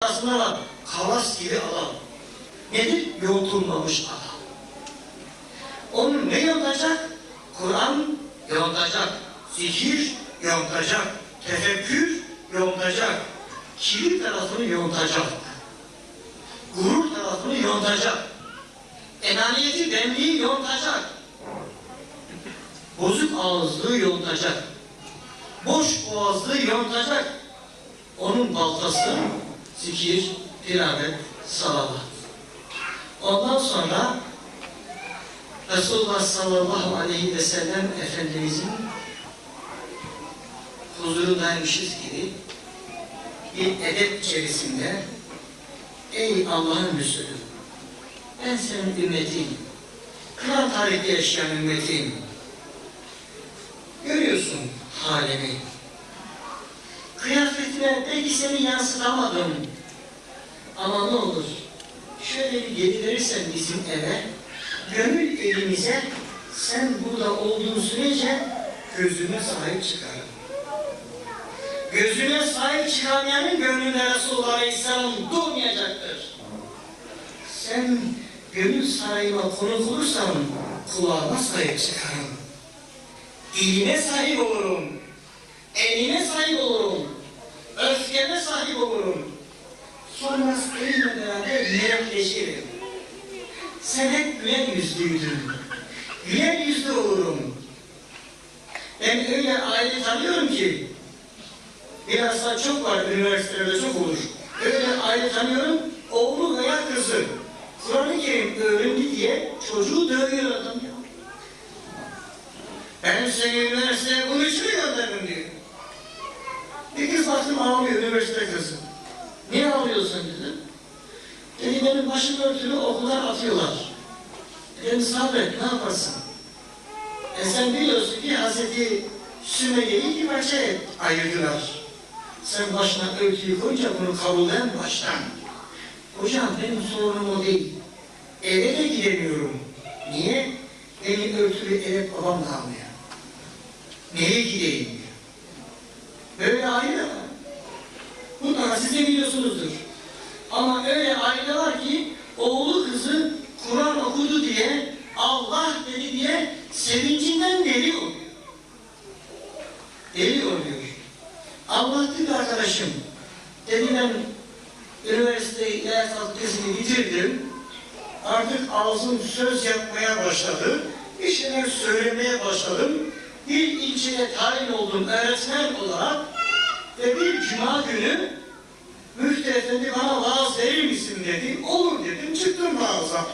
arasında var. Kalas gibi adam. Nedir? Yontulmamış adam. Onu ne yontacak? Kur'an yontacak. Zikir yontacak. Tefekkür yontacak. Kibir tarafını yontacak. Gurur tarafını yontacak. Enaniyeti, benliği yontacak. Bozuk ağızlığı yontacak. Boş boğazlığı yontacak. Onun baltası zikir, tilavet, salavat. Ondan sonra Resulullah sallallahu aleyhi ve sellem Efendimizin huzurundaymışız gibi bir edep içerisinde ey Allah'ın Resulü, ben senin ümmetiyim. Kur'an tarihte yaşayan ümmetiyim. Görüyorsun halimi. Kıyafetine belki seni yansıtamadım. Ama ne olur, şöyle bir geri verirsen bizim eve, gönül elimize, sen burada olduğun sürece gözüne sahip çıkarım. Gözüne sahip çıkamayanın gönlüne Resulullah Aleyhisselam durmayacaktır. Sen gönül sarayıma konuk olursan kulağına sahip çıkarım. Diline sahip olurum. Eline sahip olurum. Öfkeme sahip olurum. Sonra seninle beraber yürekleşirim. Sen hep güler yüzlüydün. Güler yüzlü olurum. Ben öyle aile tanıyorum ki, bilhassa çok var, üniversitelerde çok olur. Öyle aile tanıyorum, oğlu veya kızı. Kur'an-ı Kerim öğrendi diye çocuğu dövüyor adam ya. Ben seni üniversiteye bunun için mi gönderdim diyor. Bir kız baktım ağlıyor, üniversite kızı. Niye ağlıyorsun dedim. Dedi benim başım örtülü okuldan atıyorlar. Dedim sabret, ne yaparsın? Sen biliyorsun ki Hazreti Sümeyye'yi iki parçaya ayırdılar. Sen başına örtüyü koyunca bunu kabullen baştan. Hocam benim sorunum o değil. Eve de gidemiyorum. Niye? Beni örtülü eve babam da almıyor. Neye gideyim diyor. Böyle aile var. Mutlaka siz de biliyorsunuzdur. Ama öyle aile var ki oğlu kızı Kur'an okudu diye, Allah dedi diye sevincinden deli oluyor. Deli oluyor. Anlattı bir arkadaşım. Dedi ben üniversiteyi tezini bitirdim. Artık ağzım söz yapmaya başladı. Bir şeyler söylemeye başladım. Bir ilçeye tayin oldum öğretmen olarak ve bir cuma günü Müftü Efendi bana vaaz verir misin dedi. Olur dedim, çıktım vaaza.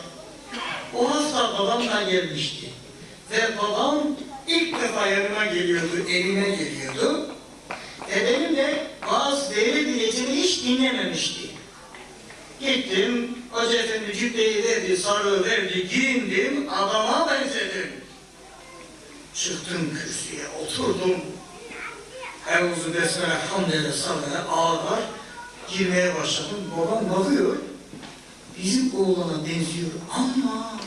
O hafta babamla gelmişti. Ve babam ilk defa yanıma geliyordu, evime geliyordu. Benim de vaaz verebileceğini hiç dinlememişti. Gittim, Hoca Efendi cübbeyi verdi, sarığı verdi, giyindim, adama benzedim. Çıktım kürsüye, oturdum. Euzu besmele hamdele sallara ağlar, girmeye başladım. Babam bakıyor, bizim oğlana benziyor ama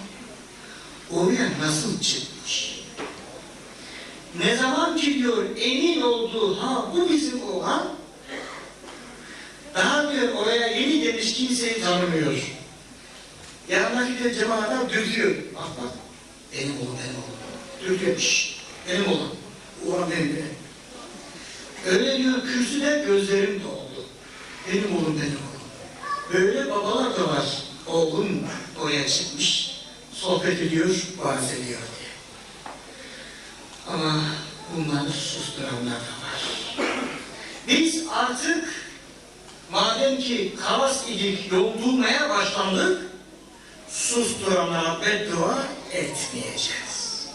oraya nasıl çıkmış? Ne zaman ki diyor emin olduğu, ha bu bizim oğlan, daha diyor oraya yeni gelmiş kimseyi tanımıyor. Yanındaki de cemaatler dürtüyor. Bak bak, benim oğlum, benim oğlum. Dürtüyormuş, benim oğlum. Oğlan benim. Öyle diyor, kürsüde gözlerim doldu. Benim oğlum, benim oğlum. Böyle babalar da var. Oğlum oraya çıkmış, sohbet ediyor, vaaz ediyor diye. Ama bunları susturanlar da var. Biz artık madem ki kalas idik, yontulmaya başlandık, susturanlara beddua etmeyeceğiz.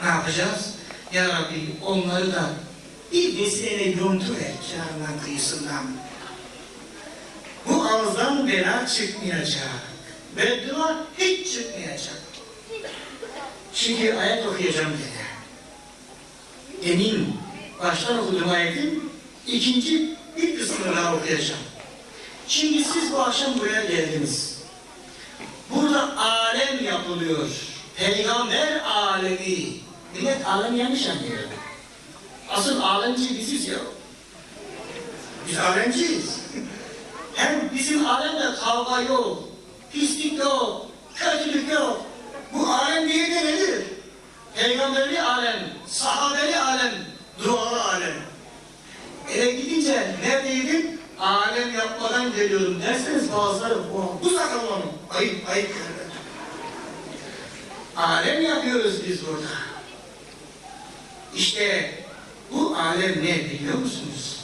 Ne yapacağız? Ya Rabbi onları da bir vesileyle yontuver kenarından kıyısından. Bu ağızdan bela çıkmayacak. Beddua hiç çıkmayacak. Çünkü ayet okuyacağım dedi. Demin baştan okuduğum ayetin ikinci bir kısmını daha okuyacağım. Şimdi siz bu akşam buraya geldiniz. Burada alem yapılıyor. Peygamber alemi. Millet alem yanlış anlıyor. Asıl alemci biziz ya. Biz alemciyiz. Hem bizim alemde kavga yok, pislik yok, kötülük yok. Bu alem diye de nedir? Peygamberli alem, sahabeli alem, dualı alem. Eve gidince neredeydim? Alem yapmadan geliyorum derseniz bazıları bu sakallanın. Ayıp, ayıp yerler. Alem yapıyoruz biz burada. İşte bu alem ne biliyor musunuz?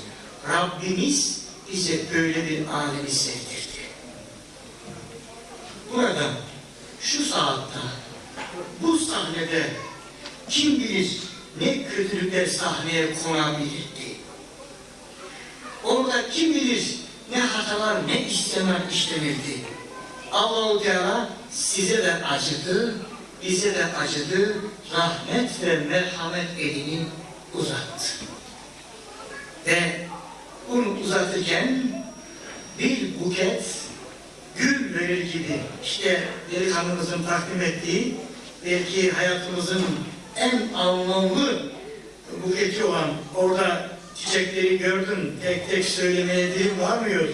Rabbimiz bize böyle bir alemi sevdirdi. Burada, şu saatte, bu sahnede kim bilir ne kötülükler sahneye konabilirdi. Orada kim bilir ne hatalar, ne isyanlar işlenirdi. Allah-u Teala size de acıdı, bize de acıdı, rahmet ve merhamet elini uzattı. Ve bunu uzatırken bir buket gül verir gibi, işte delikanlımızın takdim ettiği, belki hayatımızın en anlamlı buketi olan, orada çiçekleri gördüm, tek tek söylemeye dilim varmıyor.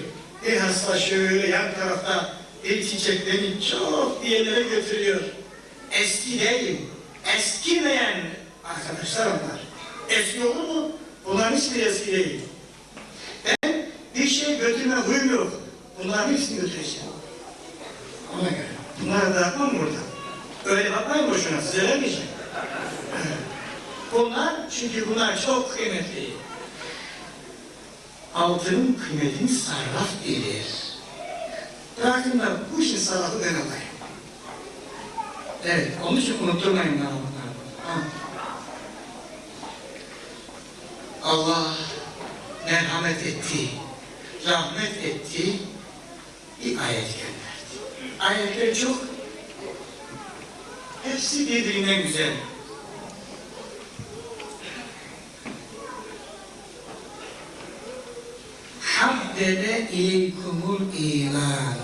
Bilhassa şöyle yan tarafta bir çiçek beni çok bir yerlere götürüyor. Eski değil, eskimeyen arkadaşlar onlar. Eski olur mu? Bunların hiçbir eski değil. Ben bir şey götürme huyum yok. Bunların hepsini götüreceğim. Ona göre. Bunları bırakmam burada. Öyle bakmayın boşuna, size vermeyeceğim. Bunlar, çünkü bunlar çok kıymetli. Altının kıymetini sarraf bilir. Bırakın da bu işin sarrafı ben alayım. Evet, onun için unutturmayın bana bunları. Allah merhamet etti, rahmet etti, bir ayet gönderdi. Ayetler çok, hepsi birbirinden güzel. Habbebe ileykumul iman.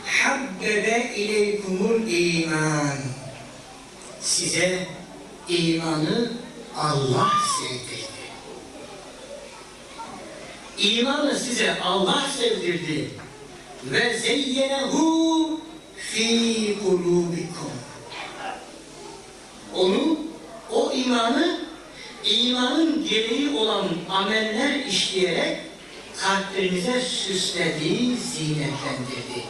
Habbebe ileykumul iman. Size imanı Allah sevdirdi. İmanı size Allah sevdirdi. Ve zeyyenehu fi kulubikum. Onu, o imanın gereği olan ameller işleyerek kalplerinize süsledi, zinetlendirdi.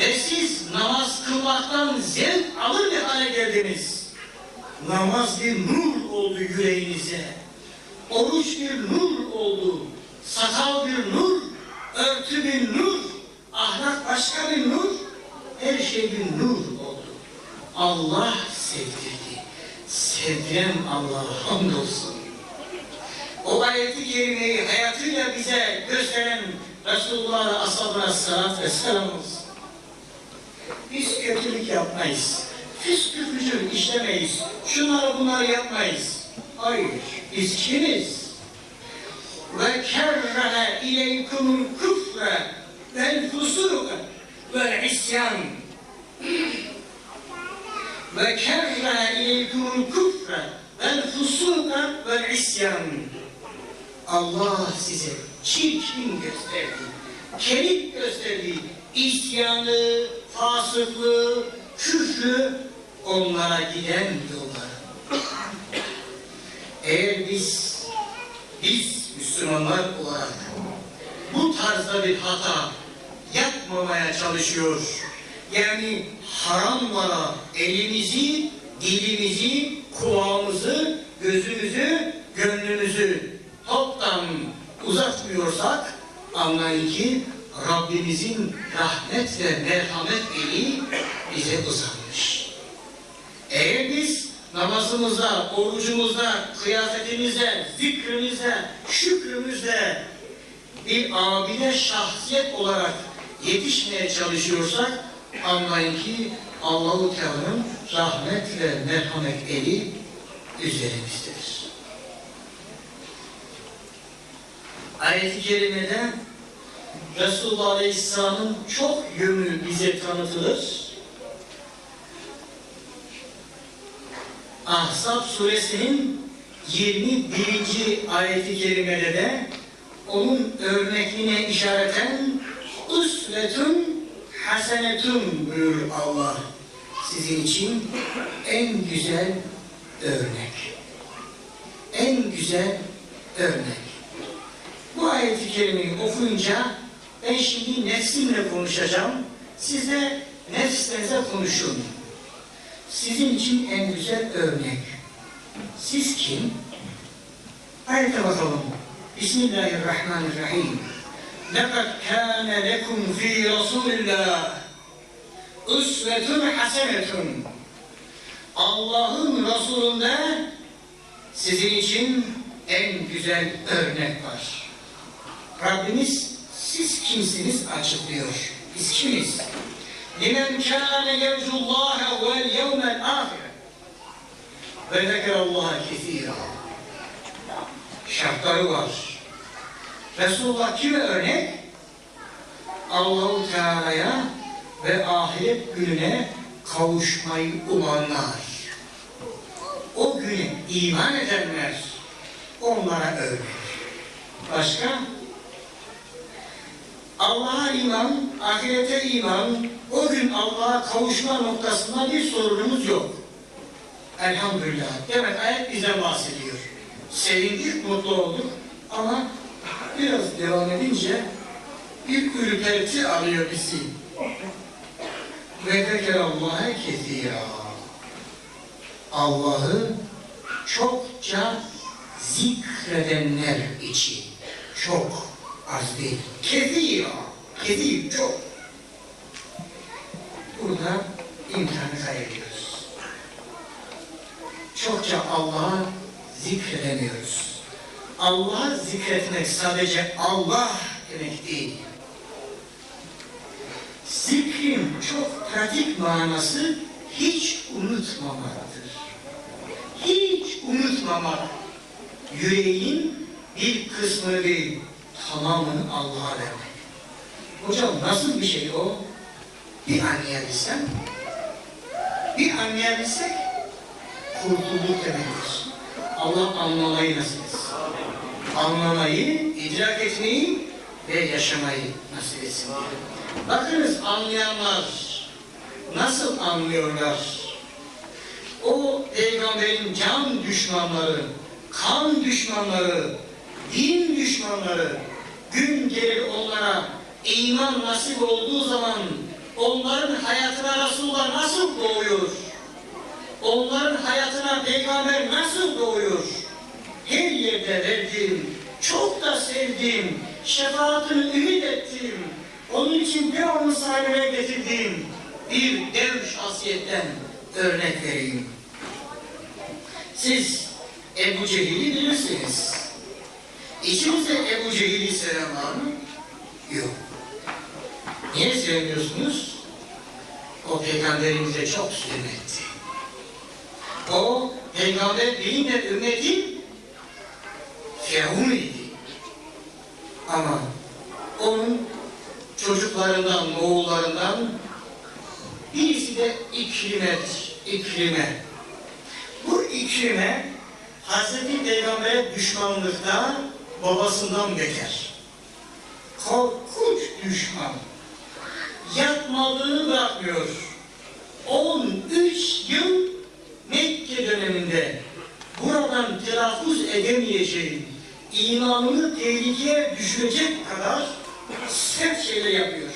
Ve siz namaz kılmaktan zevk alır bir hale geldiniz. Namaz bir nur oldu yüreğinize. Oruç bir nur oldu. Sakal bir nur, örtü bir nur, ahlak başka bir nur, her şey bir nur oldu. Allah sevdirdi. Sevdiren Allah'a hamdolsun. O ayeti kerimeyi hayatıyla bize gösteren Resulullah'a, ashabına salat ve selam olsun. Biz kötülük yapmayız. Füskü fücur işlemeyiz. Şunları bunları yapmayız. Hayır. Biz kimiz? Ve kerrehe ileykumul küfre vel fusuka vel isyan. Ve kerrehe ileykumul küfre vel fusuka vel isyan. Allah size çirkin gösterdi, kerik gösterdi, isyanı, fasıklığı, küfrü, onlara giden yolları. Eğer biz Müslümanlar olarak bu tarzda bir hata yapmamaya çalışıyor, yani haramlara elimizi, dilimizi, kulağımızı, gözümüzü, gönlümüzü toptan uzatmıyorsak, anlayın ki Rabbimizin rahmet ve merhamet eli bize uzanmış. Eğer biz namazımızda, orucumuzda, kıyafetimizde, zikrimizde, şükrümüzde bir abide şahsiyet olarak yetişmeye çalışıyorsak, anlayın ki Allah-u Teala'nın rahmet ve merhamet eli üzerimizdedir. Ayet-i kerimede Resulullah Aleyhisselam'ın çok yönü bize tanıtılır. Ahzab suresinin 21. ayet-i kerimede de onun örnekliğine işareten usvetun hasenetun buyurur Allah. Sizin için en güzel örnek. En güzel örnek. Bu ayet-i kerimeyi okuyunca ben şimdi nefsimle konuşacağım. Siz de nefsinize konuşun. Sizin için en güzel örnek. Siz kim? Ayete bakalım. Bismillahirrahmanirrahim. لَقَدْ كَانَ لَكُمْ فِي رَسُولِ اللّٰهِ üsvetun hasenetun. Allah'ın Resulü'nde sizin için en güzel örnek var. Rabbimiz siz kimsiniz açıklıyor. Biz kimiz? لِمَنْ كَانَ يَرْجُ اللّٰهَ وَالْيَوْمَ الْآخِرَ وَذَكَرَ اللّٰهَ كَثِيرًا. Şartları var. Resulullah kime örnek? Allah-u Teala'ya ve ahiret gününe kavuşmayı umanlar. O güne iman edenler onlara örnek. Başka? Allah'a iman, ahirete iman, o gün Allah'a kavuşma noktasında bir sorunumuz yok. Elhamdülillah. Evet, ayet bize bahsediyor. Sevindik, mutlu olduk ama biraz devam edince bir ürperti alıyor bizi. Ve zekerallaha kesira. Allah'ı çokça zikredenler için. Çok, az değil. Kesira. Kesir, çok. Burada imtihanı kaybediyoruz. Çokça Allah'a zikredemiyoruz. Allah'ı zikretmek sadece Allah demek değil. Zikrin çok pratik manası hiç unutmamaktır. Hiç unutmamak. Yüreğin bir kısmını değil, tamamını Allah'a vermek. Hocam nasıl bir şey o? Bir anlayabilsem, bir anlayabilsek kurtulduk demektir. Allah anlamayı nasip etsin. Anlamayı, idrak etmeyi ve yaşamayı nasip etsin. Bakınız anlayanlar nasıl anlıyorlar? O peygamberin can düşmanları, kan düşmanları, din düşmanları gün gelir onlara iman nasip olduğu zaman onların hayatına Resulullah nasıl doğuyor? Onların hayatına peygamber nasıl doğuyor? Her yerde verdiğim, çok da sevdiğim, şefaatini ümit ettiğim, onun için devamlı sahibine getirdiğim bir dev şahsiyetten örnek vereyim. Siz Ebu Cehil'i bilirsiniz. İçinizde Ebu Cehil'i seven var mı? Yok. Niye sevmiyorsunuz? O peygamberimize çok zulüm etti. O peygamber değil de ümmetin Firavun'uydu. Ama onun çocuklarından, oğullarından birisi de İkrime. Bu İkrime Hazreti Peygamber'e düşmanlıkta babasından beter. Korkunç düşman. Yapmadığını bırakmıyor. 13 yıl Mekke döneminde buradan telaffuz edemeyeceğim, imanını tehlikeye düşürecek kadar sert şeyler yapıyor.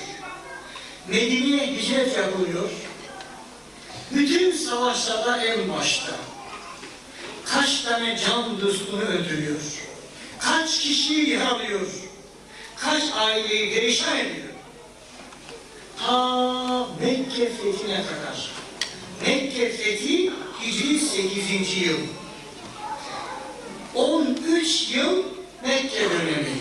Medine'ye hicret yapılıyor. Bütün savaşlarda en başta. Kaç tane can dostunu öldürüyor. Kaç kişiyi yaralıyor. Kaç aileyi perişan ediyor. Ta Mekke fethine kadar. Mekke fethi Hicri 8. yıl. 13 yıl Mekke dönemi.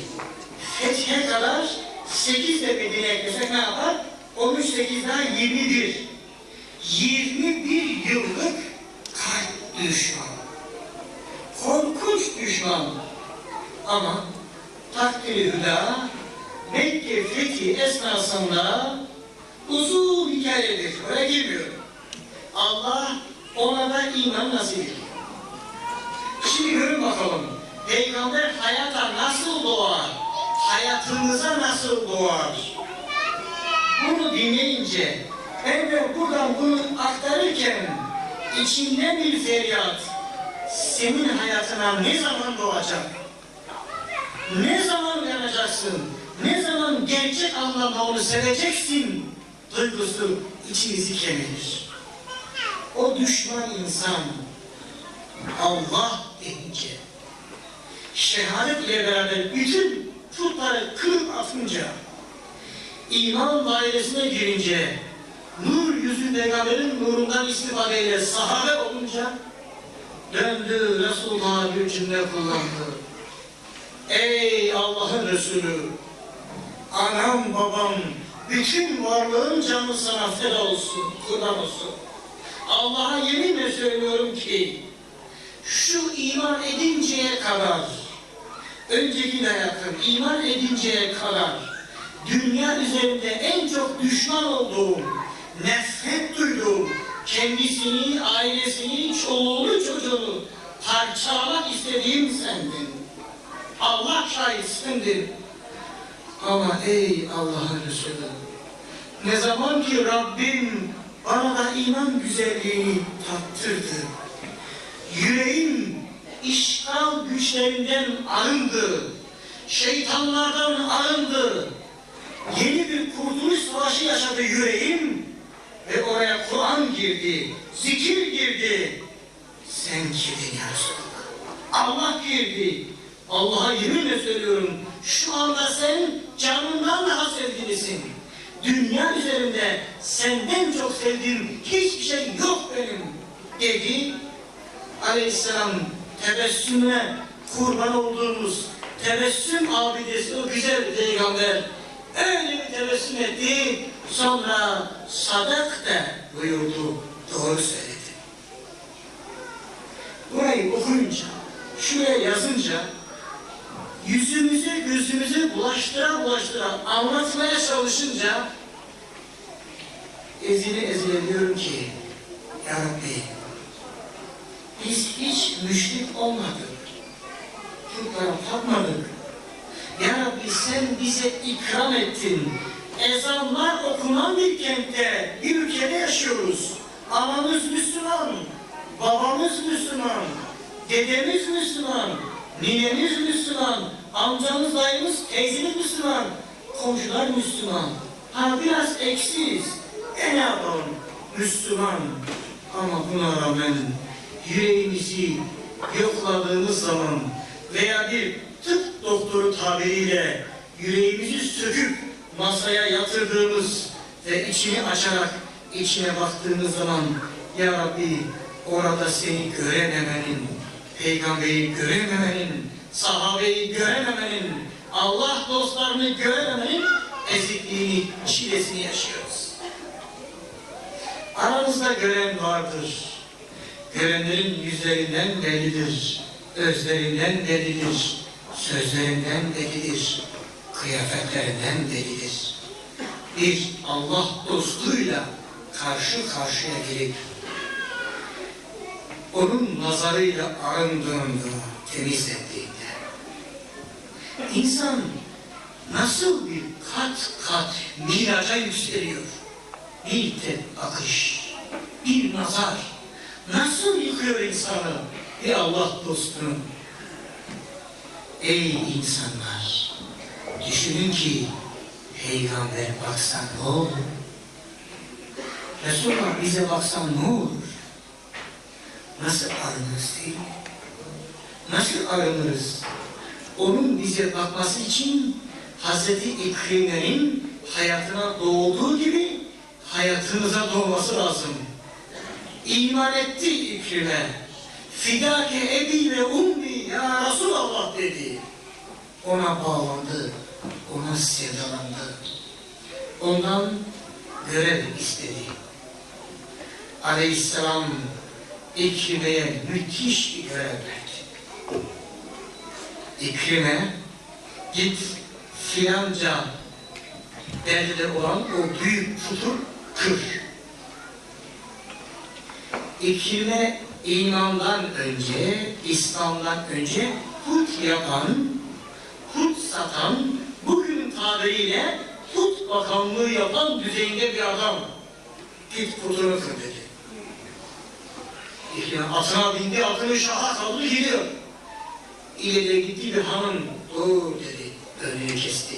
Fethe kadar 8 de Medine'ye eklesek ne yapar? 13, 8 daha 21. 21 yıllık kalp düşman. Korkunç düşman. Ama takdir-i hüda Mekke fethi esnasında uzun hikayedir. Öyle girmiyorum. Allah ona da iman nasip ediyor. Şimdi görün bakalım. Peygamber hayata nasıl doğar? hayatımıza nasıl doğar? Bunu dinleyince, ben de buradan bunu aktarırken içimden bir feryat, senin hayatına ne zaman doğacak? Ne zaman uyanacaksın? Ne zaman gerçek anlamda onu seveceksin? Duygusu içimizi kemirir. O düşman insan Allah deyince, şehadet ile beraber bütün putları kırıp atınca, iman dairesine girince, nur yüzü peygamberin nurundan istifadeyle sahabe olunca, döndü Resulullah'a bir cümle kullandı. Ey Allah'ın Resulü, anam babam, bütün varlığın canı sana feda olsun, kurban olsun. Allah'a yeminle söylüyorum ki, şu iman edinceye kadar, öncekine yakın iman edinceye kadar, dünya üzerinde en çok düşman olduğum, nefret duyduğum, kendisini, ailesini, çoluğunu, çocuğunu parçalamak istediğim sendin. Allah şahitsindir. Ama ey Allah'ın Resulü, ne zaman ki Rabbim bana da iman güzelliğini tattırdı, yüreğim işgal güçlerinden arındı, şeytanlardan arındı, yeni bir kurtuluş savaşı yaşadı yüreğim ve oraya Kur'an girdi, zikir girdi. Sen girdin ya Resulallah. Allah girdi. Allah'a yeminle söylüyorum, şu anda sen canından daha sevgilisin. Dünya üzerinde senden çok sevdiğim hiçbir şey yok benim dedi. Aleyhisselam tebessümle kurban olduğumuz tebessüm abidesi o güzel peygamber öyle bir tebessüm etti. Sonra sadak da buyurdu. Doğru söyledi. Burayı okuyunca, şuraya yazınca yüzümüze gözümüze bulaştıra anlatmaya çalışınca ezile diyorum ki ya Rabbi, biz hiç müşrik olmadık, putlara tapmadık. Ya Rabbi sen bize ikram ettin. Ezanlar okunan bir kentte, bir ülkede yaşıyoruz. Anamız Müslüman, babamız Müslüman, dedemiz Müslüman, ninemiz Müslüman, amcamız, dayımız, teyzemiz Müslüman, komşular Müslüman. Ha biraz eksiyiz. Ne yapalım? Müslüman. Ama buna rağmen yüreğimizi yokladığımız zaman veya bir tıp doktoru tabiriyle yüreğimizi söküp masaya yatırdığımız ve içini açarak içine baktığımız zaman ya Rabbi orada seni görememenin, peygamberi görememenin, sahabeyi görememenin, Allah dostlarını görememenin ezikliğini, çilesini yaşıyoruz. Aranızda gören vardır. Görenlerin yüzlerinden bellidir, özlerinden bellidir, sözlerinden bellidir, kıyafetlerinden bellidir. Bir Allah dostuyla karşı karşıya gelip onun nazarıyla arındığında, temizlendiğinde insan nasıl bir kat kat miraca yükseliyor. Bir tek bakış, bir nazar nasıl yıkıyor insanı bir Allah dostunu. Ey insanlar, düşünün ki peygamber baksan ne olur? Resulullah bize baksan ne olur? Nasıl arınırız değil mi? Nasıl arınırız? Onun bize bakması için Hazreti İkrime'nin hayatına doğduğu gibi hayatımıza doğması lazım. İman etti İkrime. Fidâke ebi ve ummi ya Resulallah dedi. Ona bağlandı, ona sevdalandı. Ondan görev istedi. Aleyhisselam İkrime'ye müthiş bir görev verdi. İkrime, git filanca beldede olan o büyük putu kır. İkrime imandan önce, İslam'dan önce put yapan, put satan, tabiriyle put bakanlığı yapan düzeyinde bir adam. Git putunu kır dedi. İkrime atına bindi, atını şaha kaldı gidiyor. İleri gitti bir hanım, dur dedi, önünü kesti.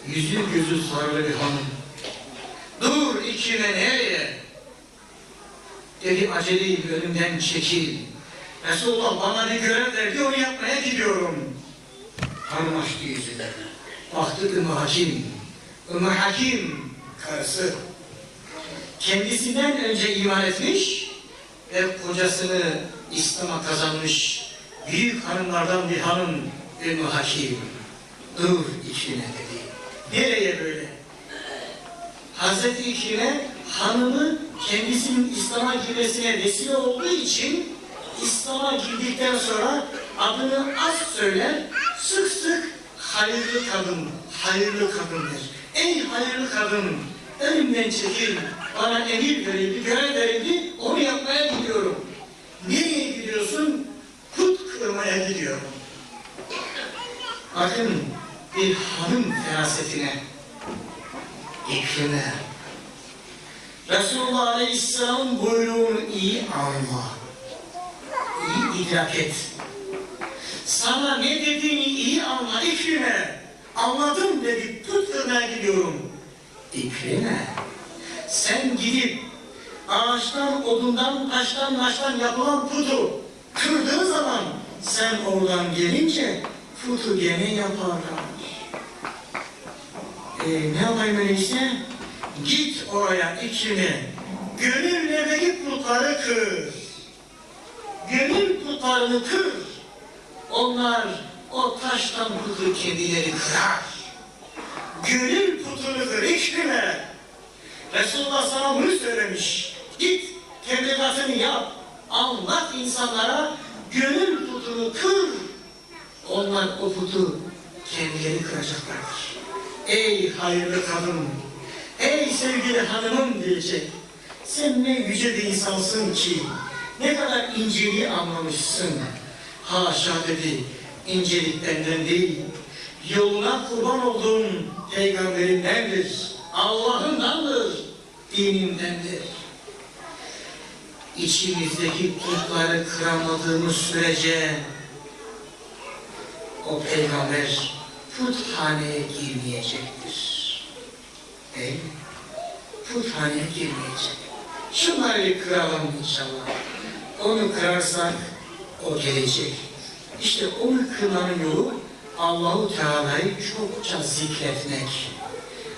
Yüzü gözü sarılı bir hanım. Dur İkrime nereye? Dedi aceleyle önümden çekil. Resulullah bana bir görev verdi, onu yapmaya gidiyorum. Hanım açtı yüzüne. Baktı Ümmü Hakim. Ümmü Hakim karısı. Kendisinden önce iman etmiş ve kocasını İslam'a kazanmış büyük hanımlardan bir hanım Ümmü Hakim. Dur İkrime dedi. Nereye böyle? Hazreti İkrime hanımı kendisinin İslam'a girmesine vesile olduğu için İslam'a girdikten sonra adını az söyler, sık sık hayırlı kadın, hayırlı kadın der. Ey hayırlı kadın, önümden çekil, bana emir verildi, görev verildi, onu yapmaya gidiyorum. Nereye gidiyorsun? Put kırmaya gidiyorum. Bakın bir hanım ferasetine, İkrime. Resulullah Aleyhisselam'ın buyruğunu iyi anla, iyi idrak et. Sana ne dediğini iyi anla İkrime. Anladım dedi, put kırmaya gidiyorum. İkrime, sen gidip ağaçtan, odundan, taştan, maçtan yapılan putu kırdığın zaman sen oradan gelince putu gene yaparlar. Ne yapayım öyleyse? Git oraya İkrime. Gönüllerdeki putları kır. Gönül putlarını kır. Onlar o taştan putu kendileri kırar. Gönül putunu kır İkrime. Resulullah sana bunu söylemiş. Git tebligatını yap. Anlat insanlara, gönül putunu kır. Onlar o putu kendileri kıracaklardır. Ey hayırlı kadın, ey sevgili hanımım diyecek. Sen ne yüce bir insansın ki, ne kadar inceliği anlamışsın. Haşa dedi, incelik benden değil, yoluna kurban olduğum peygamberindendir, Allah'ındandır, dinimdendir. İçimizdeki putları kıramadığımız sürece o peygamber puthaneye girmeyecektir. Değil mi? Puthaneye girmeyecek. Şunları bir kıralım inşallah. Onu kırarsak o gelecek. İşte onu kırmanın yolu Allah-u Teala'yı çokça zikretmek.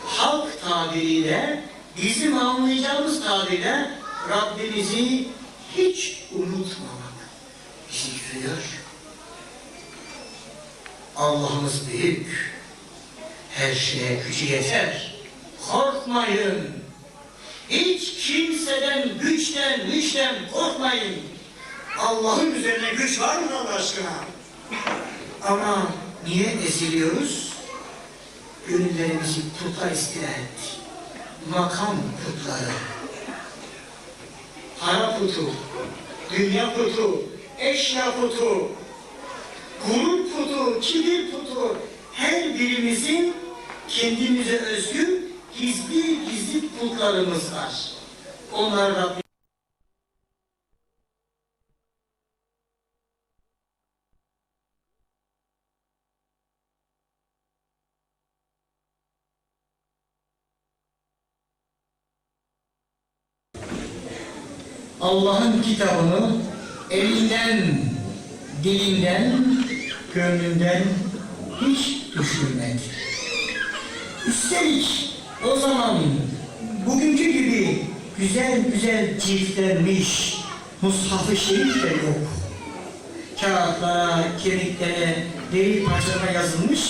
Halk tabiriyle, bizim anlayacağımız tabiriyle Rabbimizi hiç unutmamak. Zikrediyor. Allah'ımız büyük. Her şeye gücü yeter. Korkmayın. Hiç kimseden, güçten korkmayın. Allah'ın üzerine güç var mı Allah aşkına? Ama niye eziliyoruz? Gönüllerimizi putlar istila etti. Makam putları. Para putu, dünya putu, eşya putu, gurur putu, kibir putu, her birimizin kendimize özgü gizli putlarımız var. Onlar Rabbim Allah'ın kitabını elinden, dilinden, gönlünden hiç düşürmek. Üstelik o zaman bugünkü gibi güzel ciltlenmiş Mushaf-ı Şerif de yok. Kağıtlara, kemiklere, deri parçalarına yazılmış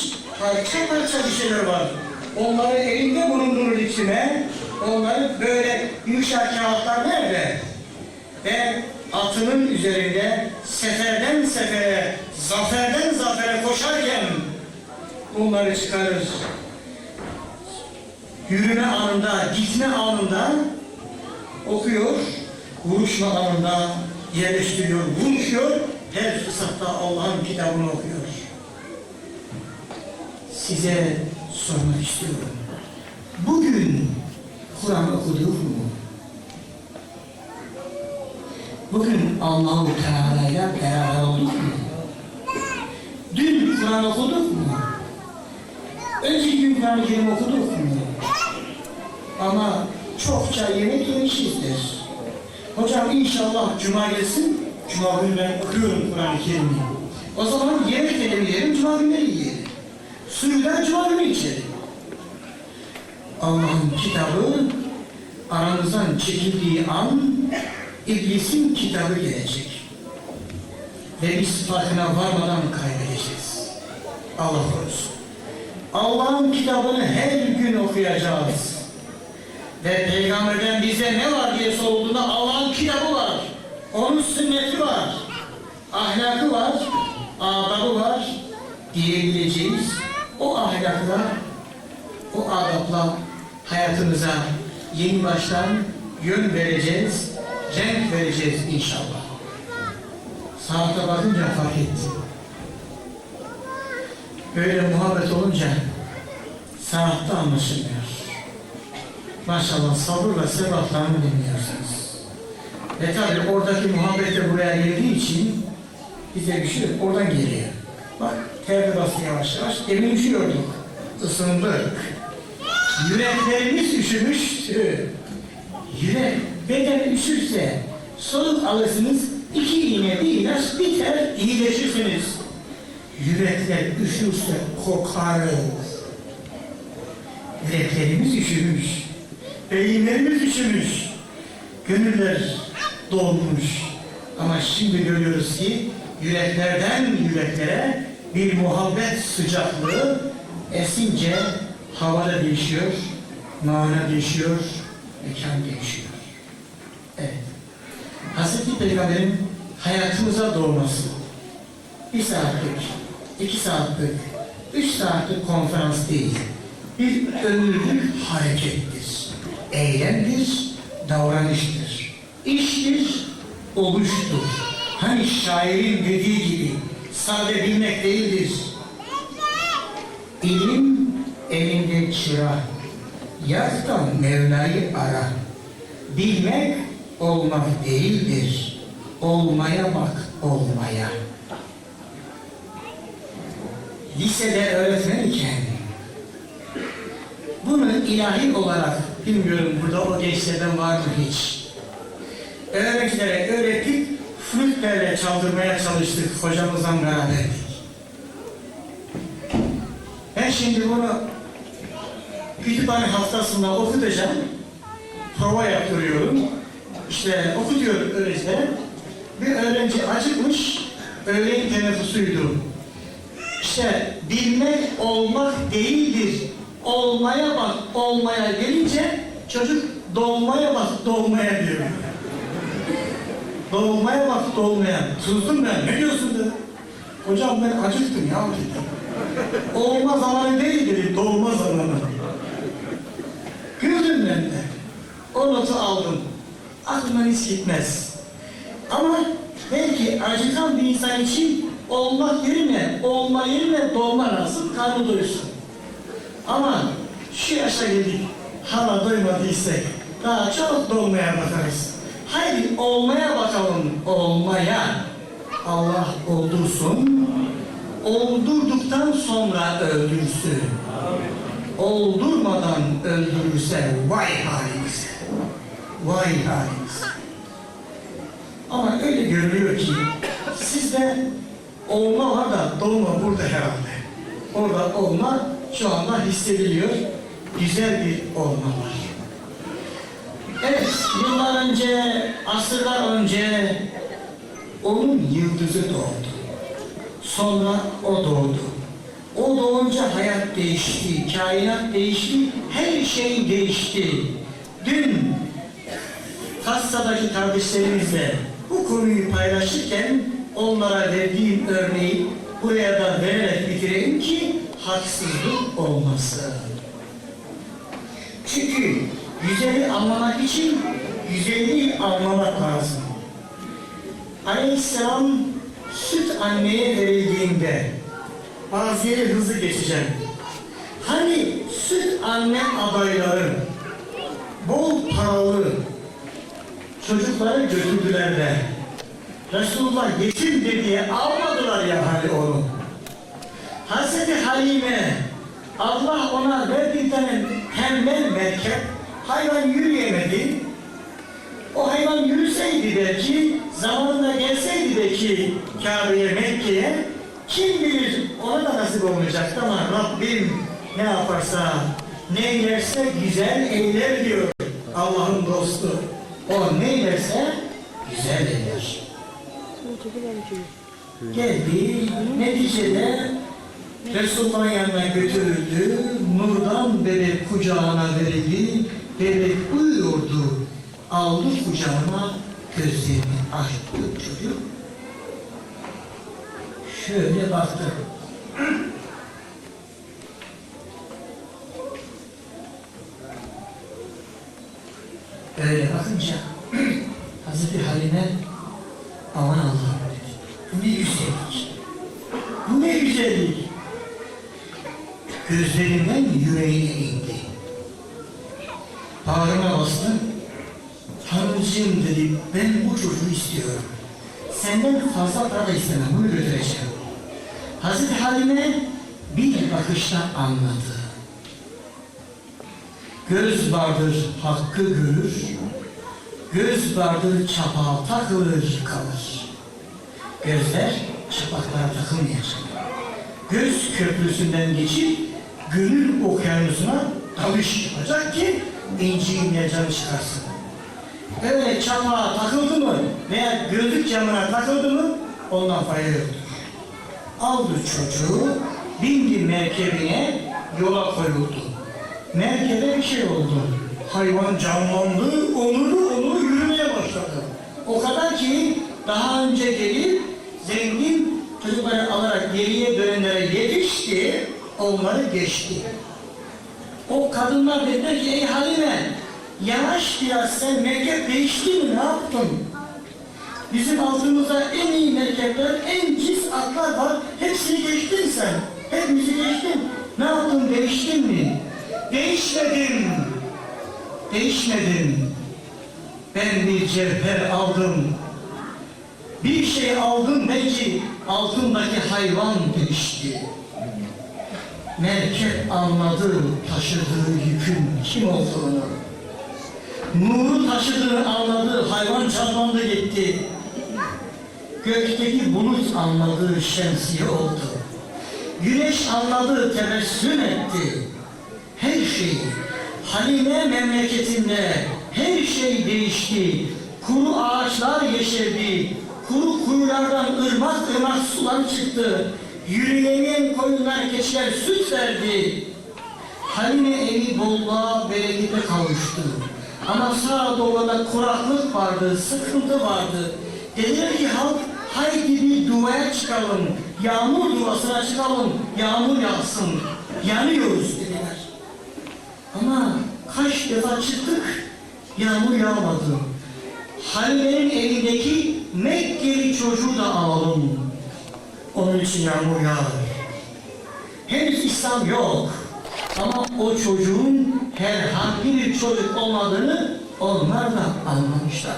parça bir şeyler var. Onları elinde bulundurur içine, onları böyle yumuşak kağıtlar nerede? Ve atının üzerinde seferden sefere, zaferden zafere koşarken bunları çıkarır. Yürüme anında, gitme anında okuyor, vuruşma anında yerleştiriyor, vuruşuyor, her fırsatta Allah'ın kitabını okuyor. size sormak istiyorum. Bugün Kur'an okuduk mu? Bugün Allah-u Teala'yla beraber olduk mu? Dün Kur'an okuduk mu? Önceki gün Kur'an-ı Kerim okuduk mu? Ama çokça yemek yemişizdir. Hocam inşallah Cuma gelsin, Cuma günü ben okuyorum Kur'an-ı Kerim'i. O zaman yemek de yiyelim, Cuma günleri yiyelim. Suyu da Cuma günü içelim. Allah'ın kitabı aramızdan çekildiği an İblisin kitabı gelecek. Ve biz farkına varmadan kaybedeceğiz. Allah korusun. Allah'ın kitabını her gün okuyacağız. Ve Peygamberden bize ne var diye sorulduğunda Allah'ın kitabı var. Onun sünneti var. Ahlakı var. Adabı var. Diyebileceğiz. O ahlakla, o adapla hayatımıza yeni baştan yön vereceğiz, renk vereceğiz inşallah. Saate bakınca fark ettim. Böyle muhabbet olunca saatte anlaşılmıyor. Maşallah sabırla sebaplarını dinliyorsunuz. Ve tabi oradaki muhabbet de buraya geldiği için bize bir şey yok. Oradan geliyor. Bak terbi bastı yavaş yavaş. Demin üşüyorduk. Isındık. Yüreklerimiz üşümüştü. Yürek, beden üşürse soluk alırsınız, 2 iğne bir ilaç biter, iyileşirsiniz. Yürekler üşürse kokarız. Yüreklerimiz üşümüş, beyinlerimiz üşümüş, gönüller dolmuş. Ama şimdi görüyoruz ki yüreklerden yüreklere bir muhabbet sıcaklığı esince havada değişiyor, mana değişiyor, mekan değişiyor. Evet. Hazreti Peygamber'in hayatımıza doğması 1 saatlik, 2 saatlik, 3 saatlik konferans değil. Bir ömürlük harekettir. Eylemdir, davranıştır. İştir, oluştur. Hani şairin dediği gibi sade bilmek değildir. İlim elinde çıra. Yaz da Mevla'yı ara. Bilmek olmak değildir. Olmaya bak, olmaya. Lisede öğretmen iken bunu ilahi olarak bilmiyorum burada o gençlerden var mı hiç? Öğrencilere öğretip flütlerle çaldırmaya çalıştık hocamızdan beraber. Ben şimdi bunu kütüphane haftasında okutacağım. Prova yaptırıyorum. İşte okutuyorum öğrencilere. Bir öğrenci acıkmış, öğlen teneffüsüydü. İşte bilmek olmak değildir. Olmaya bak, olmaya gelince çocuk dolmaya bak, dolmaya diyor. Dolmaya bak, dolmaya. Suzdum ben, ne diyorsun dedi. Hocam ben acıktım ya dedi. Olma zamanı değil dedi, dolma zamanı. Güldüm ben de. O notu aldım. Aklımdan hiç gitmez. Ama belki acıkan bir insan için olmak yerine, olma yerine dolma lazım, karnı doyursun. Ama şu yaşa geldik, hala doymadıysak daha çok dolmaya bakarız. Haydi olmaya bakalım, olmaya. Allah oldursun, oldurduktan sonra öldürsün. Oldurmadan öldürürse vay halimize, vay halimize. Ama öyle görülüyor ki sizde olma var da dolma burada herhalde. Orada olma şu anda hissediliyor. Güzel bir olma var. Evet, yıllar önce, asırlar önce onun yıldızı doğdu. Sonra o doğdu. O doğunca hayat değişti, kainat değişti, her şey değişti. Dün Kassa'daki kardeşlerimizle bu konuyu paylaşırken onlara verdiğim örneği buraya da vererek bitireyim ki haksızlık olmasın. Çünkü güzeli anlamak için güzelliği anlamak lazım. Aleyhisselam süt anneye verildiğinde bazı yere hızlı geçeceğim. Hani süt anne adayları bol paralı çocukları götürdüler de Resulullah yetimdir diye almadılar ya hani onu. Hazreti Halime, Allah ona verdiği bir tane tembel merkep, hayvan yürüyemedi. O hayvan yürüseydi belki, zamanında gelseydi belki Kabe'ye, Mekke'ye, kim bilir ona da nasip olmayacaktı ama Rabbim ne yaparsa, ne eylerse güzel eyler diyor Allah'ın dostu. O ne eylerse güzel eyler. Geldi, neticede Resulullah'ın yanına götürüldü, nurdan bebek kucağına verildi, bebek uyuyordu. Aldı kucağına, gözlerini açtı çocuk. Şöyle baktı. Öyle bakınca Hazreti Halime aman Allah'ım dedi. Bu ne güzellik. Bu ne güzellik. Gözlerinden yüreğine indi. Bağrına bastı. Hanımcığım dedi, ben bu çocuğu istiyorum. Senden fazla para da istemem, bunu götüreceğim. Hazreti Halime bir bakışta anladı. Göz vardır hakkı görür, göz vardır çapağa takılır kalır. Gözler çapaklara takılmayacak. Göz köprüsünden geçip gönül okyanusuna dalış yapacak ki inciğinle canı çıkarsın. Öyle çapağa takıldı mı veya gözlük camına takıldı mı ondan fayda yoktur. Aldı çocuğu, bindi merkebine, yola koyuldu. Merkebe bir şey oldu. Hayvan canlandı, onuru yürümeye başladı. O kadar ki daha önce gelip zengin çocukları alarak geriye dönenlere yetişti, onları geçti. O kadınlar dediler ki ey Halime, yavaş biraz sen merkep değişti mi, ne yaptın? Bizim altımızda en iyi merkepler, en pis atlar var, hepsini geçtin sen. Hepimizi geçtin. Ne yaptın, değiştin mi? Değişmedim. Değişmedim. Ben bir cevher aldım. Bir şey aldım belki altındaki hayvan değişti. Merkep anladı taşıdığı yükün kim olduğunu. Nuru taşıdığını anladı, hayvan canlandı gitti. Gökteki bulut anladı, şemsiye oldu. Güneş anladı, tebessüm etti. Her şey, Halime memleketinde her şey değişti. Kuru ağaçlar yeşerdi. Kuru kuyulardan ırmak ırmak sular çıktı. Yürüyemeyen koyunlar, keçiler süt verdi. Halime evi bolluğa, berekete kavuştu. Ama sağa doğruda kuraklık vardı, sıkıntı vardı. Dediler ki halk, haydi bir duaya çıkalım, yağmur duasına çıkalım, yağmur yağsın, yanıyoruz dediler. Ama kaç defa çıktık, yağmur yağmadı. Halime'nin evindeki Mekkeli çocuğu da alalım. Onun için yağmur yağar. Henüz İslam yok. Ama o çocuğun herhangi bir çocuk olmadığını onlar da anlamışlar.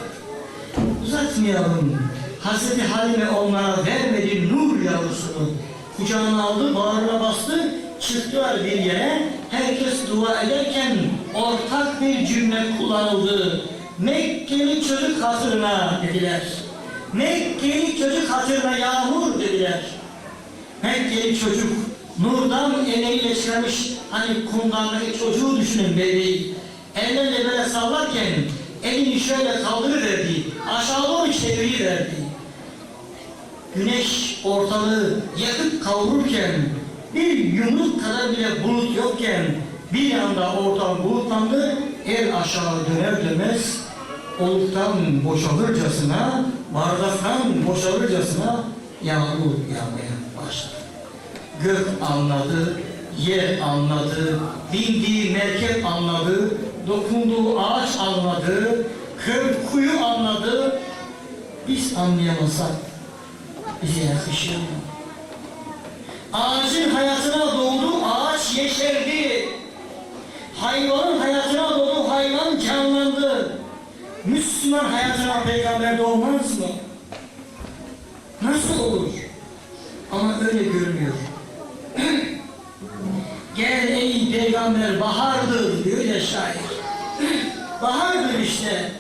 Uzatmayalım. Hazreti Halime onlara vermedi nur yavrusunu. Kucağına aldı, bağrına bastı, çıktılar bir yere. Herkes dua ederken ortak bir cümle kullanıldı. Mekkeli çocuk hatırına dediler. Mekkeli çocuk hatırına yağmur dediler. Mekkeli çocuk nurdan emeğiyle çıkarmış, hani kumdandaki çocuğu düşünün bebeği. Ellerle böyle sallarken elini şöyle kaldırıverdi, aşağı doğru çeviriverdi. Güneş ortalığı yakıp kavururken, bir yumruk kadar bile bulut yokken bir anda ortam bulutlandı, el aşağı döner dönmez oluktan boşalırcasına, bardaktan boşalırcasına yağmur yağmaya başladı. Gök anladı, yer anladı, bindiği merkep anladı, dokunduğu ağaç anladı, kuyu anladı. Biz anlayamazsak bize yakışıyor mu? Ağacın hayatına doğdu, ağaç yeşerdi. hayvanın hayatına doğdu, hayvan canlandı. Müslüman hayatına peygamber doğmaz mı? Nasıl olur? Ama öyle görünüyor. Gel ey peygamber bahardır diyor ya şair. Bahardır işte.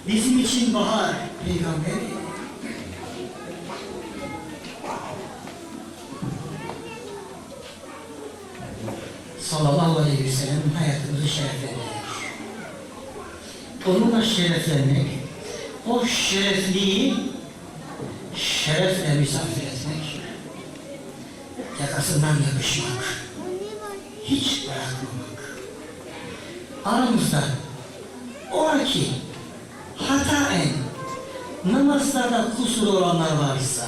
Bizim için bahar peygamber. Sallallahu aleyhi ve sellem hayatımızı şereflendiriyor. Onunla şereflenmek, o şerefliği şerefle misafir etmek, yakasından yapışmak, hiç bırakmamak. Aramızda o ki hataen namazlarda kusur olanlar varsa,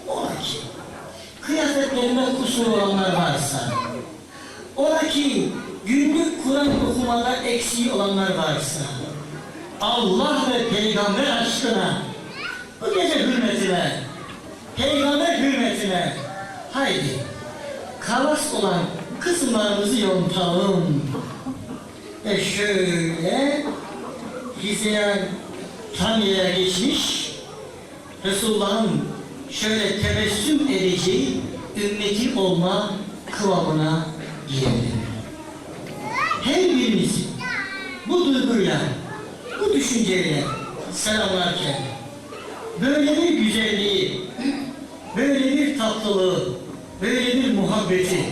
o ki kıyafetlerinde kusur olanlar varsa, ola ki günlük Kur'an okumada eksiği olanlar varsa, Allah ve Peygamber aşkına, bu gece hürmetine, Peygamber hürmetine, haydi kalas olan kısımlarımızı yontalım ve şöyle hizaya tam yere geçmiş Resulullah'ın şöyle tebessüm edeceği ümmeti olma kıvamına girelim. Her birimizi bu duyguyla, bu düşünceyle selamlarken böyle bir güzelliği, böyle bir tatlılığı, böyle bir muhabbeti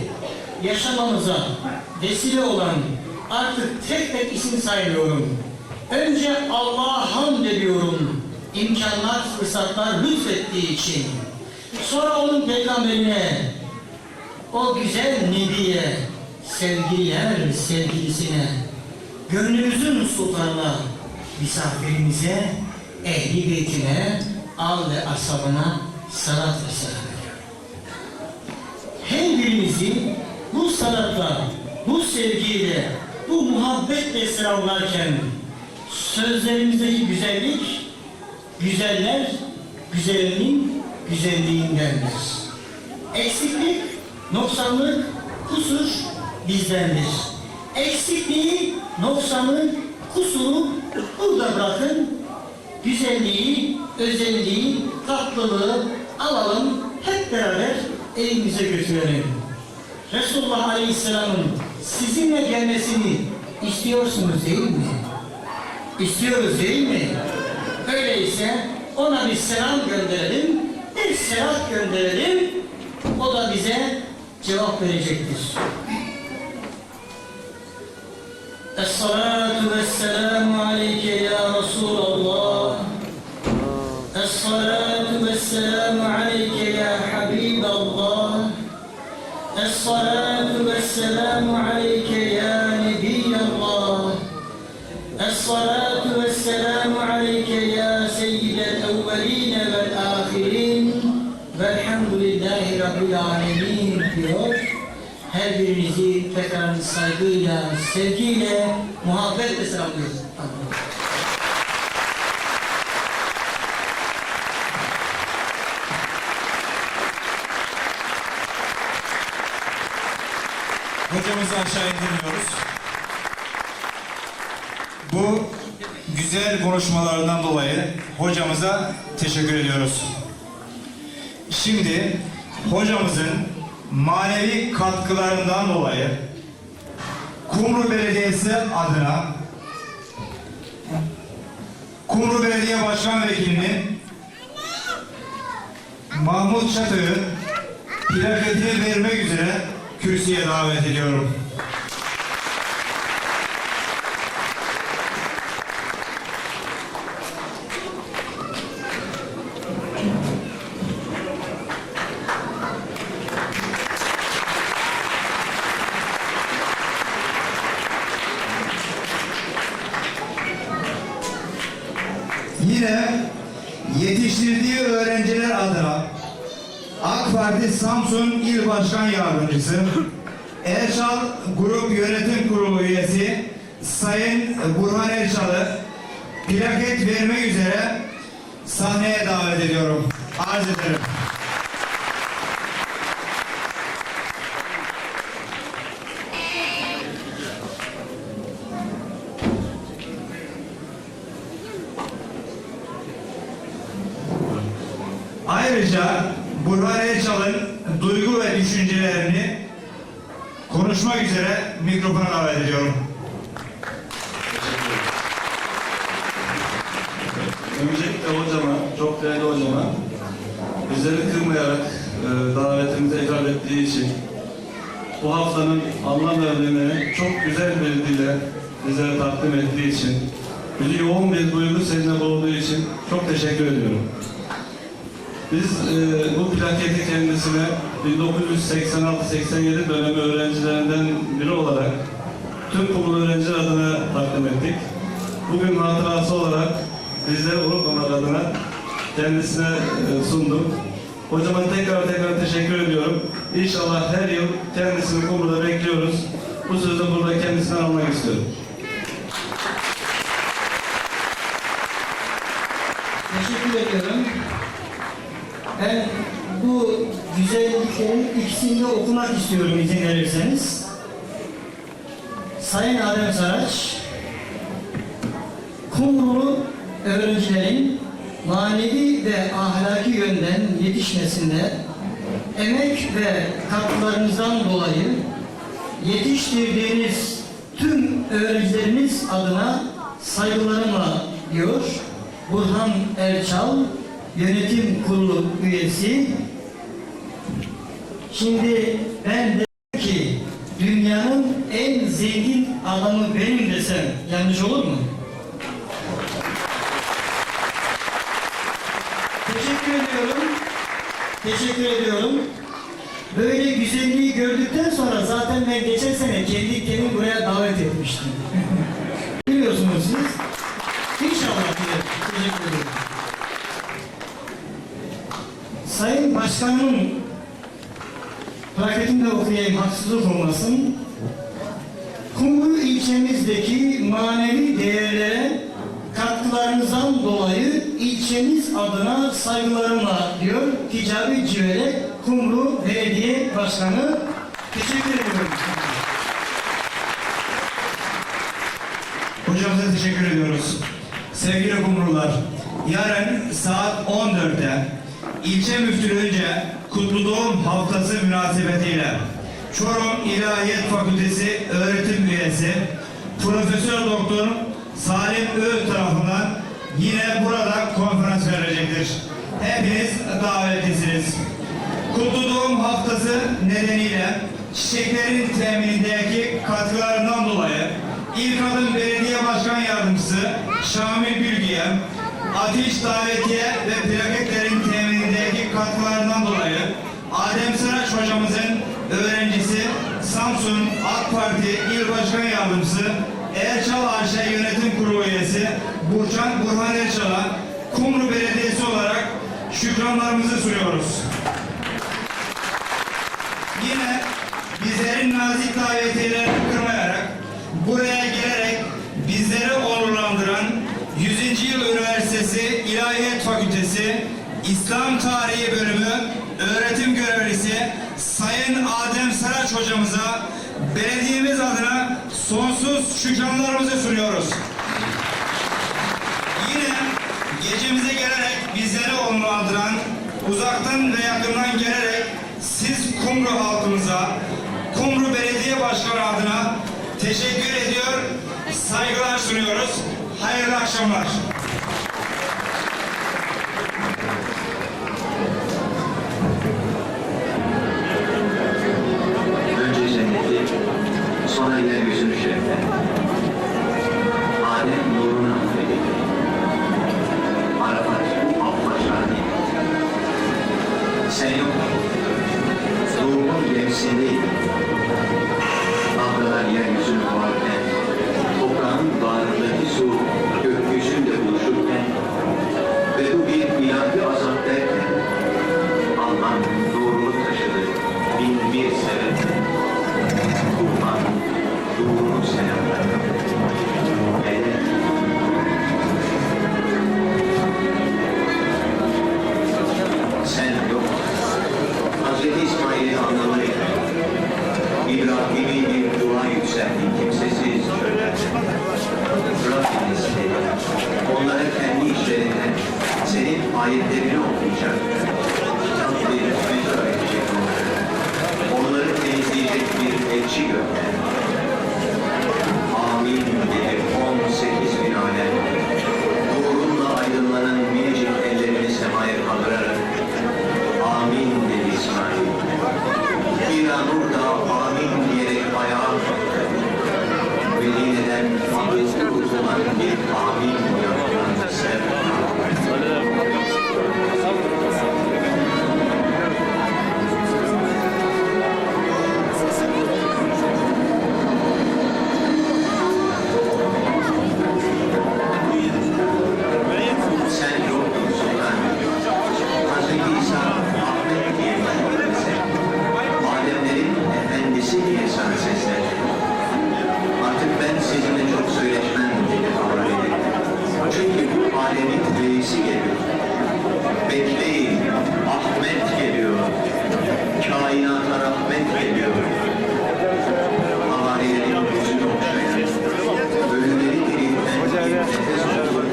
yaşamamıza vesile olan artık tek tek isim sayıyorum. Önce Allah'a hamd ediyorum. İmkanlar, fırsatlar lütfettiği için. Sonra onun peygamberine, o güzel Nebi'ye, sevgililer sevgilisine, gönlümüzün sultanına, misafirimize, ehli beytine, al ve ashabına salat ve selam ediyorum. Her birimizi bu salatla, bu sevgiyle, bu muhabbetle selamlarken sözlerimizdeki güzellik, güzeller, güzelliğin güzelliğindendir. Eksiklik, noksanlık, kusur bizdendir. Eksikliği, noksanlık, kusuru burada bırakın. Güzelliği, özelliği, tatlılığı alalım, hep beraber evimize götürelim. Resulullah Aleyhisselam'ın sizinle gelmesini istiyorsunuz değil mi? İstiyoruz değil mi? Öyleyse ona bir selam gönderelim, bir selam gönderelim, o da bize cevap verecektir. Es-salatu vesselamu aleyke ya Resulallah. Es-salatu vesselamu aleyke ya Habiballah. Es-salatu vesselamu aleyke ya Nebiyallah. Es-salatu vesselamu aleyke ya seyyidel evveline vel ahirin. Velhamdülillahi Rabbil alemin diyor. Her birinizi tekrar saygıyla, sevgiyle, muhabbetle selamlıyoruz. Hocamızı aşağı indirmiyoruz. Bu güzel konuşmalarından dolayı hocamıza teşekkür ediyoruz. Şimdi hocamızın manevi katkılarından dolayı Kumru Belediyesi adına Kumru Belediye Başkan Vekilinin Mahmut Çatı'yı plaketini vermek üzere kürsüye davet ediyorum. Yine yetiştirdiği öğrenciler adına AK Parti Samsun İl Başkan Yardımcısı, Erçal Grup Yönetim Kurulu üyesi Sayın Burhan Erçal'ı plaket vermek üzere sahneye davet ediyorum. Arz ederim. Ayrıca Burhan Erçal'ın duygu ve düşüncelerini konuşmak üzere mikrofona davet ediyorum. Öncelikle hocama, çok değerli hocama, bizleri kırmayarak davetimize icabet ettiği için, bu haftanın anlam ve önemini çok güzel bir dille bizlere takdim ettiği için, bizi yoğun bir duygu sezinle olduğu için çok teşekkür ediyorum. Biz bu plaketi kendisine 1986-87 dönemi öğrencilerinden biri olarak tüm Kumru öğrenciler adına takdim ettik. Bugün hatırası olarak bizleri unutmamak adına kendisine sunduk. Hocama tekrar teşekkür ediyorum. İnşallah her yıl kendisini Kumru'da bekliyoruz. Bu sözü burada kendisinden almak istiyorum. Teşekkür ediyorum. Ben bu güzelliklerin ikisini de okumak istiyorum izin verirseniz. Sayın Adem Saraç, Kumrulu öğrencilerin manevi ve ahlaki yönden yetişmesinde emek ve katkılarınızdan dolayı yetiştirdiğiniz tüm öğrencileriniz adına saygılarımla diyor Burhan Erçal, Yönetim Kurulu üyesi. Şimdi ben de ki dünyanın en zengin adamı benim desem yanlış olur mu? Teşekkür ediyorum. Teşekkür ediyorum. Böyle güzelliği gördükten sonra zaten ben geçen sene kendimi buraya davet etmiştim. Biliyorsunuz siz. İnşallah dilerim. Teşekkür ederim. Sayın Başkanımın plaketini de okuyayım, haksızlık olmasın. Kumru ilçemizdeki manevi değerlere katkılarınızdan dolayı ilçemiz adına saygılarımla diyor Hicabi Civelek Kumru Belediye Başkanı. Teşekkür ediyorum. Hocamıza teşekkür ediyoruz. Sevgili Kumrular, yarın saat 14'te ilçe müftülüğünce Kutlu Doğum Haftası münasebetiyle Çorum İlahiyat Fakültesi öğretim üyesi Profesör Doktor Salim Öğüt tarafından yine burada konferans verilecektir. Hepiniz davetlisiniz. Kutlu Doğum Haftası nedeniyle çiçeklerin teminindeki katkılarından dolayı İlk Adım Belediye Başkan Yardımcısı Şamil Bilgi'ye, ateş davetiye ve plaketlerin teminindeki katkılarından dolayı Adem Saraç hocamızın öğrencisi Samsun AK Parti İl Başkan Yardımcısı Erçal AŞ Yönetim Kurulu üyesi Burhan Erçal'a Kumru Belediyesi olarak şükranlarımızı sunuyoruz. Yine bizlerin nazik davetiyelerini kırmayarak buraya gelerek bizleri onurlandıran 100. Yıl Üniversitesi İlahiyat Fakültesi İslam Tarihi Bölümü öğretim görevlisi Sayın Adem Saraç hocamıza belediyemiz adına sonsuz şükranlarımızı sunuyoruz. Yine gecemize gelerek bizleri onurlandıran, uzaktan ve yakından gelerek siz Kumru halkımıza, Kumru Belediye Başkanı adına teşekkür ediyor, saygılar sunuyoruz. Hayırlı akşamlar. Önce cenneti, sonra yeryüzünü şerefle. Adem nuruna affedildi. Arafat affaşardı. Sen yok. Ruhun gemisindeydin. Dalgalar yeryüzünü boğarken, toprağın bağrındaki su gökyüzünde buluşurken ve bu bir ilahi azap derken Allah'ın nurunu taşıdı bin bir sebeple. Kurban nurunu selamlar. Evet. Sen yok. Hazreti İsmail'in anlamıyla İbrahim'i bir dua yükseltti kimsesiz çöller. Rabbimiz dedi, onlara kendi işlerinden senin ayetlerini okuyacak. geçici gökten. Amin dedi 18 bin alem. Nurunla aydınlanan minicik ellerini semaya kaldırarak amin dedi İsmail. Bir nur da amin diyerek ayağa kalktı. Medine'den adı kurutulan bir amin yapılan sevk. Sen yoktun sultan. Hazreti İsa Ahmet diye başladı. Alemlerin efendisi diye sana seslendi. Artık ben sizinle çok söyleşmem dedi Havari'de. Çünkü bu alemin reisi geliyor. Bekleyin, Ahmet geliyor. Kainata rahmet geliyor. Havarilerin gözünü okşayan, ölüleri dirilten bir nefes olur.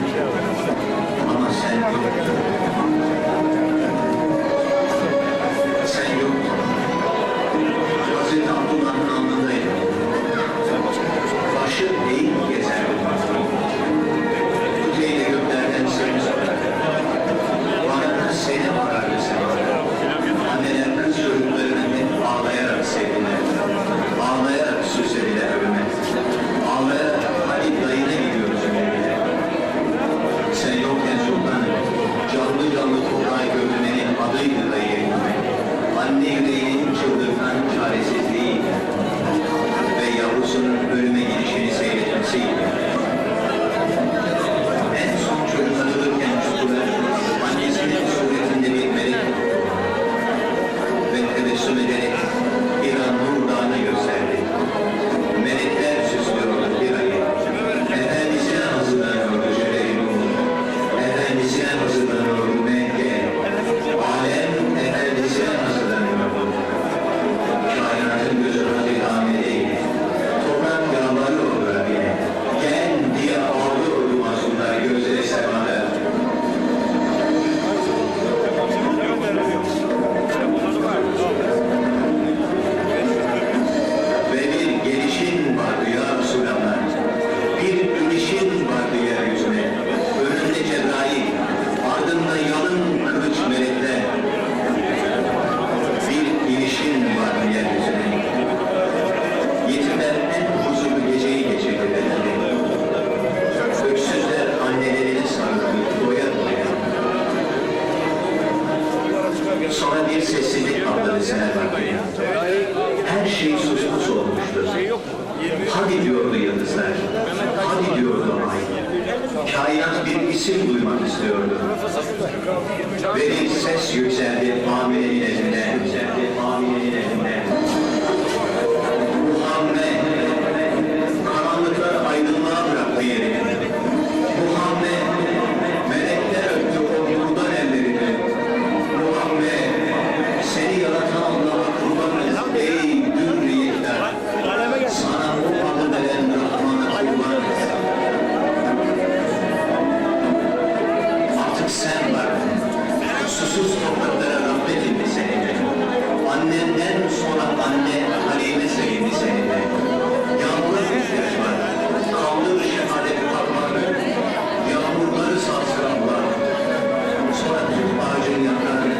Ama sen yoktun. Sen yoktun. Hazreti Abdullah'ın alnındaydın. Başı eğik gezerdi. Kuteyle göklerden seni sorardı. Bana seni arardı semada. Anneler kız çocuklarını hep ağlayarak sevdiler. Ağlayarak süslediler ölüme. Ağlayarak hadi dayına gidiyoruz dediler. Sen yokken sultanım, canlı canlı toprağa gömülmenin adıydı dayı. Anne yüreğinin çıldırtan çaresizliği ve yavrusunun ölüme gidişini seyretmesiydi. En son çocuk atılırken çukura annesinin suretinde bir melek ve tebessüm ederek bir an nur dağını gösterdi. Melekler süslüyordu bir ayı. Efendisine hazırlanıyordu Celle-i Efendisine hazırlanıyordu Mekke. Alem efendisine hazırlanıyordu. Kainatın gözü Hazreti Ahmet'eydi. Toprak yalvarıyordu Rabbine. Gel diye ağlıyordu masumlar gözleri semada. Ve bir gelişin vardı ya Resulallah. Bir inişin vardı yeryüzüne. Önünde Cebrail, ardında yalın kılıç melekler. Bir inişin vardı yeryüzüne. Yetimler en huzurlu geceyi geçirdiler. Öksüzler annelerini sarıldı, doya doya. Sonra bir sessizlik kapladı seher vakti. Her şey susmuş olmuştu. Hadi diyordu yıldızlar, hadi diyordu ay. Kainat bir isim duymak istiyordu. Ve bir ses yükseldi Amine'nin elinden, Muhammed, karanlıklar aydınlığa bıraktı yerini. Muhammed, melekler öptü o nurdan ellerini. Muhammed, seni yaratan Allah'a kurbanız ey dürriyetler. Sana o adı veren Rahman'a kurbanız. Artık sen vardın. Susuz topraklara rahmet etti seninle. Annenden sonra anne Halime sevindi seninle. Yağmur ihtiyaç var. Kaldır şehadet parmağı. Yağmurları sarsın Allah. Sonra tüm ağacın yaprağını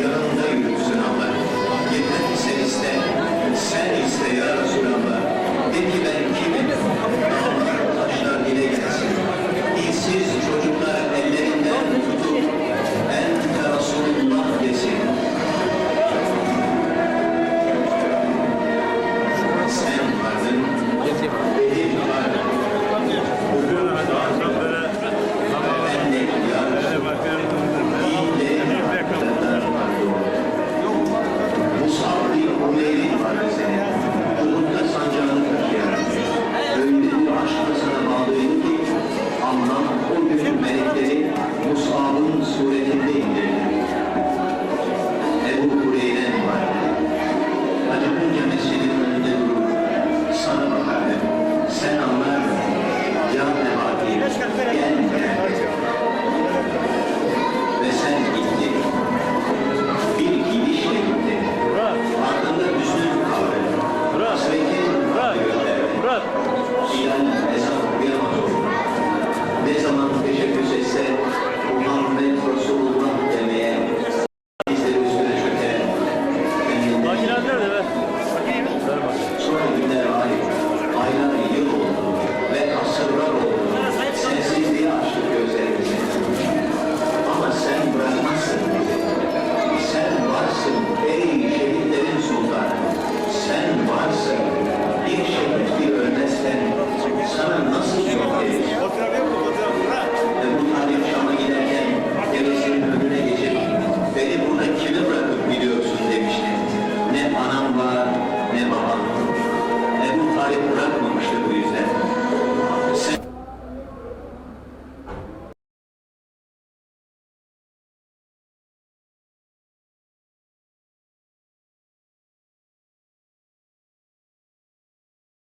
yanında yürütsün Allah. Yeter ki sen iste. Sen iste ya Resulallah. De ki ben kimim? Dağlar, taşlar dile gelsin. İlsiz çocuklar ellerinden tutup Ente Resulullah desin. Sen vardın, var ne baban. Ebu Talip bırakmamıştı bu yüzden.